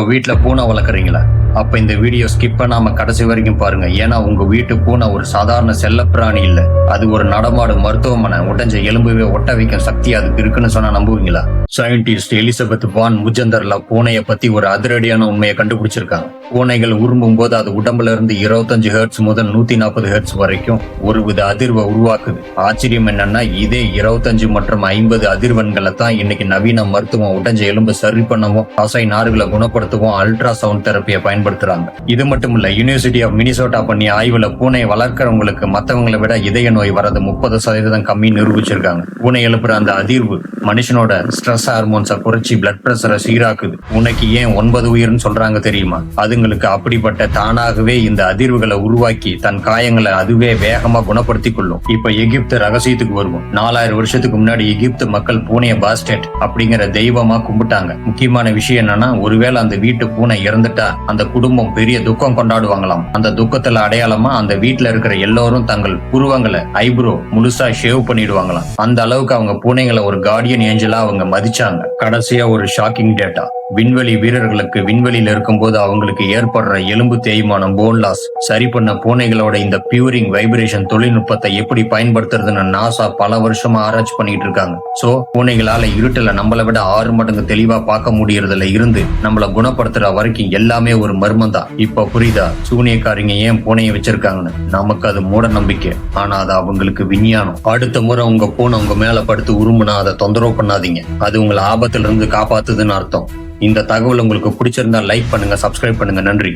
உங்க வீட்டுல பூனை வளர்க்குறீங்களா? அப்ப இந்த வீடியோ ஸ்கிப் பண்ணாம கடைசி வரைக்கும் பாருங்க. ஏன்னா உங்க வீட்டு பூனை ஒரு சாதாரண செல்லப்பிராணி இல்ல, அது ஒரு நடமாடும் மருத்துவமனை. உடைஞ்ச எலும்புவே ஒட்ட வைக்கும் சக்தி அதுக்கு இருக்குன்னு சொன்னா நம்புவீங்களா? சயின்டிஸ்ட் எலிசபெத் வான் முஜந்தர்லா பூனையை பத்தி ஒரு அதிரடியான உண்மையை கண்டுபிடிச்சிருக்காங்க. பூனைகள் உருமும் போது அது உடம்புல இருந்து 25 ஹெர்ட்ஸ் முதல் 140 ஹெர்ட்ஸ் வரைக்கும் ஒருவித அதிர்வை உருவாக்குது. ஆச்சரியம் என்னன்னா, இதே 25 மற்றும் 50 அதிர்வெண்களை தான் இன்னைக்கு நவீன மருத்துவம் உடைஞ்ச எலும்பு சரி பண்ணவும், தசை நார்களை குணப்படுத்தவும் அல்ட்ரா சவுண்ட் தெரப்பியை பயன்படுத்துறாங்க. இது மட்டும் இல்ல, யூனிவர்சிட்டி ஆஃப் மினிசோட்டா பண்ணிய ஆய்வுல பூனை வளர்க்கறவங்களுக்கு மத்தவங்களை விட இதய நோய் வரது 30% கம்மி நிரூபிச்சிருக்காங்க. பூனை எழுப்புற அந்த அதிர்வு மனுஷனோட ஸ்ட்ரெஸ் ஹார்மோன்ஸை குறைச்சி பிளட் பிரஷரை சீராக்குது. பூனைக்கு ஏன் 9 உயிர்னு சொல்றாங்க தெரியுமா? அதுங்களுக்கு அப்படிப்பட்ட தானாகவே இந்த அதிர்வுகளை உருவாக்கி தன் காயங்களை அதுவே வேகமா குணப்படுத்திக் கொள்ளும். இப்ப எகிப்து ரகசியத்துக்கு வருவோம். 4000 வருஷத்துக்கு முன்னாடி எகிப்து மக்கள் பூனைய பாஸ்டெட் அப்படிங்கிற தெய்வமா கும்பிட்டாங்க. முக்கியமான விஷயம் என்னன்னா, ஒருவேளை அந்த வீட்டு பூனை இறந்துட்டா அந்த குடும்பம் பெரிய துக்கம் கொண்டாடுவாங்களாம். அந்த துக்கத்துல அடையாளமா அந்த வீட்டுல இருக்கிற எல்லோரும் தங்கள் புருவங்களை ஐப்ரோ முழுசா ஷேவ் பண்ணிடுவாங்களாம். அந்த அளவுக்கு அவங்க பூனைகளை ஒரு கார்டியன் ஏஞ்சலா அவங்க மதிச்சாங்க. கடைசியா ஒரு ஷாக்கிங் டேட்டா. விண்வெளி வீரர்களுக்கு விண்வெளியில இருக்கும்போது அவங்களுக்கு ஏற்படுற எலும்பு தேய்மானம், போன் லாஸ் சரி பண்ண பூனைகளோட இந்த பியூரிங் வைப்ரேஷன் தொழில்நுட்பத்தை எப்படி பயன்படுத்துறதுன்னு நாசா பல வருஷமா ஆராய்ச்சி பண்ணிட்டு இருக்காங்க. சோ பூனைகளால இருட்டுல நம்மளை விட 6 மடங்கு தெளிவா பார்க்க முடியறதுல இருந்து நம்மள குணப்படுத்துற வரைக்கும் எல்லாமே ஒரு மர்மம் தான். இப்ப புரியுதா சூனியக்காரிங்க ஏன் பூனையை வச்சிருக்காங்கன்னு? நமக்கு அது மூட நம்பிக்கை, ஆனா அது அவங்களுக்கு விஞ்ஞானம். அடுத்த முறை உங்க பூனை உங்க மேல படுத்து உருமுனா அதை தொந்தரவு பண்ணாதீங்க. அது உங்களை ஆபத்துல இருந்து காப்பாத்துதுன்னு அர்த்தம். இந்த தகவல் உங்களுக்கு பிடிச்சிருந்தா லைக் பண்ணுங்க, சப்ஸ்கிரைப் பண்ணுங்க. நன்றி.